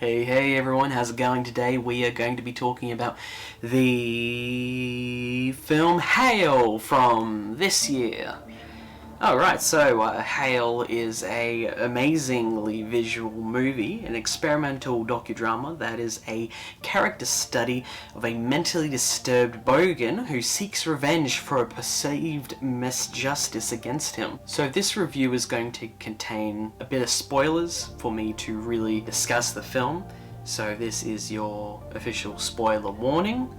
Hey everyone, how's it going today? We are going to be talking about the film Hail from this year. Alright, so Hail is a amazingly visual movie, an experimental docudrama that is a character study of a mentally disturbed bogan who seeks revenge for a perceived misjustice against him. So this review is going to contain a bit of spoilers for me to really discuss the film. So this is your official spoiler warning.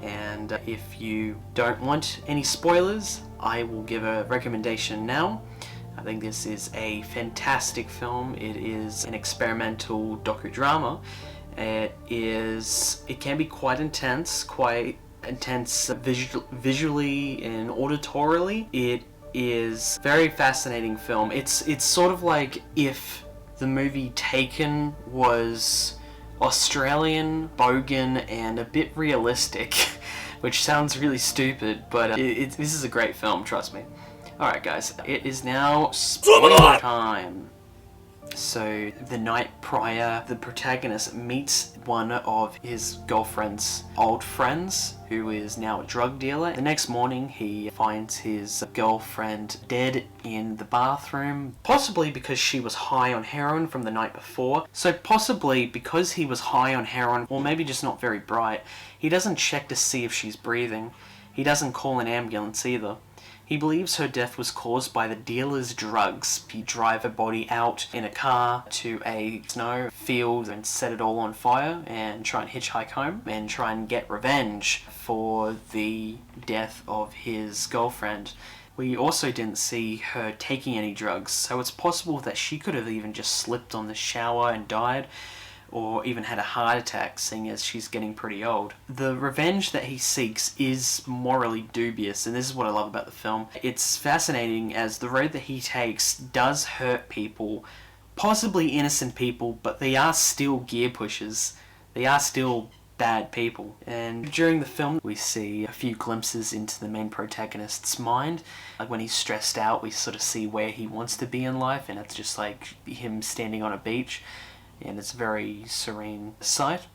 And if you don't want any spoilers, I will give a recommendation now. I think this is a fantastic film. It is an experimental docudrama. It can be quite intense visually and auditorily. It is a very fascinating film. It's sort of like if the movie Taken was Australian, bogan, and a bit realistic, which sounds really stupid, but this is a great film, trust me. Alright guys, it is now spoiler time. So, the night prior, the protagonist meets one of his girlfriend's old friends, who is now a drug dealer. The next morning, he finds his girlfriend dead in the bathroom, possibly because she was high on heroin from the night before. So possibly because he was high on heroin, or maybe just not very bright, he doesn't check to see if she's breathing. He doesn't call an ambulance either. He believes her death was caused by the dealer's drugs. He drive her body out in a car to a snow field and set it all on fire and try and hitchhike home and try and get revenge for the death of his girlfriend. We also didn't see her taking any drugs, so it's possible that she could have even just slipped on the shower and died, or even had a heart attack, seeing as she's getting pretty old. The revenge that he seeks is morally dubious, and this is what I love about the film. It's fascinating as the road that he takes does hurt people, possibly innocent people, but they are still gear pushers. They are still bad people. And during the film, we see a few glimpses into the main protagonist's mind. Like when he's stressed out, we sort of see where he wants to be in life, and it's just like him standing on a beach. And it's a very serene sight.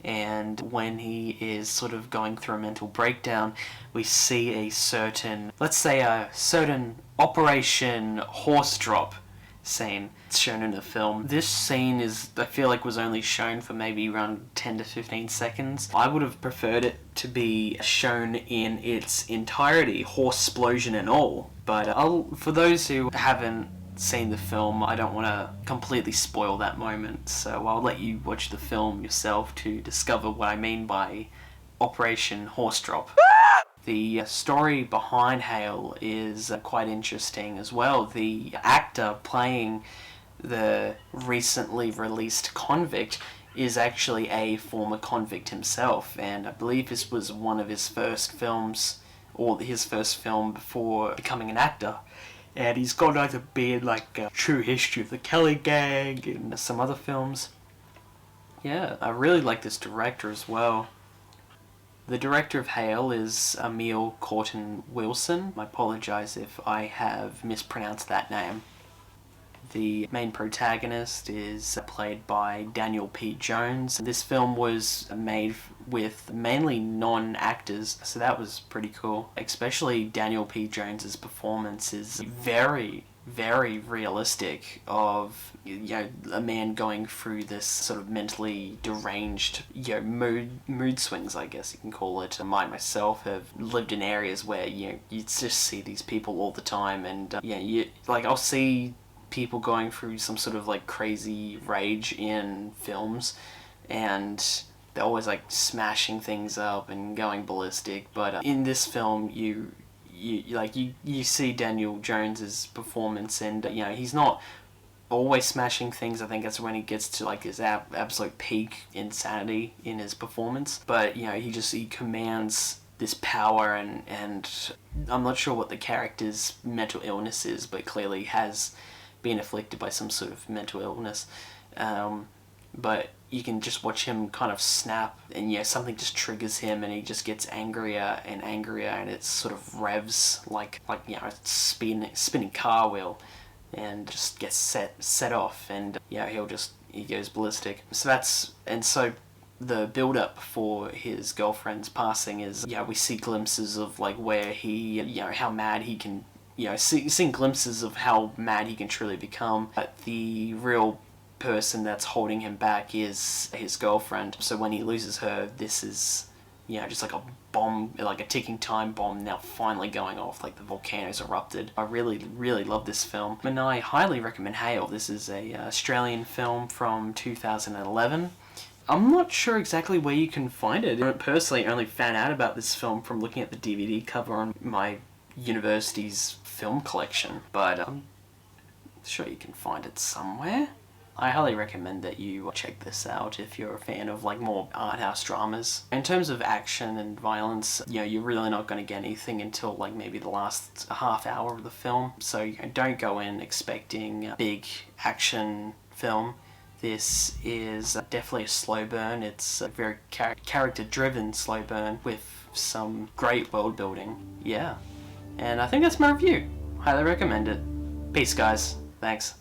And when he is sort of going through a mental breakdown, we see a certain, let's say a certain Operation Horse Drop scene. It's shown in the film. This scene I feel like was only shown for maybe around 10 to 15 seconds. I would have preferred it to be shown in its entirety, horse explosion and all. But for those who haven't seen the film, I don't want to completely spoil that moment, so I'll let you watch the film yourself to discover what I mean by Operation Horse Drop. The story behind Hail is quite interesting as well. The actor playing the recently released convict is actually a former convict himself, and I believe this was one of his first films, or his first film before becoming an actor. And he's gone on to be in like True History of the Kelly Gang and some other films. Yeah, I really like this director as well. The director of Hail is Emil Corton Wilson. I apologise if I have mispronounced that name. The main protagonist is played by Daniel P. Jones. This film was made with mainly non-actors, so that was pretty cool. Especially Daniel P. Jones's performance is very, very realistic of, a man going through this sort of mentally deranged, mood swings, I guess you can call it. I myself have lived in areas where, you just see these people all the time, and I'll see people going through some sort of like crazy rage in films, and they're always like smashing things up and going ballistic. But in this film, you see Daniel Jones's performance, and he's not always smashing things. I think that's when he gets to like his absolute peak insanity in his performance. But he commands this power, and I'm not sure what the character's mental illness is, but clearly has been afflicted by some sort of mental illness. But you can just watch him kind of snap, and something just triggers him, and he just gets angrier and angrier, and it sort of revs like a spinning car wheel, and just gets set off, and he'll just he goes ballistic. So the build-up for his girlfriend's passing is, we see glimpses of like where he, how mad he can, seeing glimpses of how mad he can truly become. But the real person that's holding him back is his girlfriend. So when he loses her, this is, just like a bomb, like a ticking time bomb now finally going off, like the volcano's erupted. I really, really love this film, and I highly recommend Hail. This is a Australian film from 2011. I'm not sure exactly where you can find it. I personally only found out about this film from looking at the DVD cover on my university's film collection, but I'm sure you can find it somewhere. I highly recommend that you check this out if you're a fan of like more art house dramas. In terms of action and violence, you're really not going to get anything until like maybe the last half hour of the film, so don't go in expecting a big action film. This is definitely a slow burn. It's a very character-driven slow burn with some great world building. Yeah. And I think that's my review. Highly recommend it. Peace, guys. Thanks.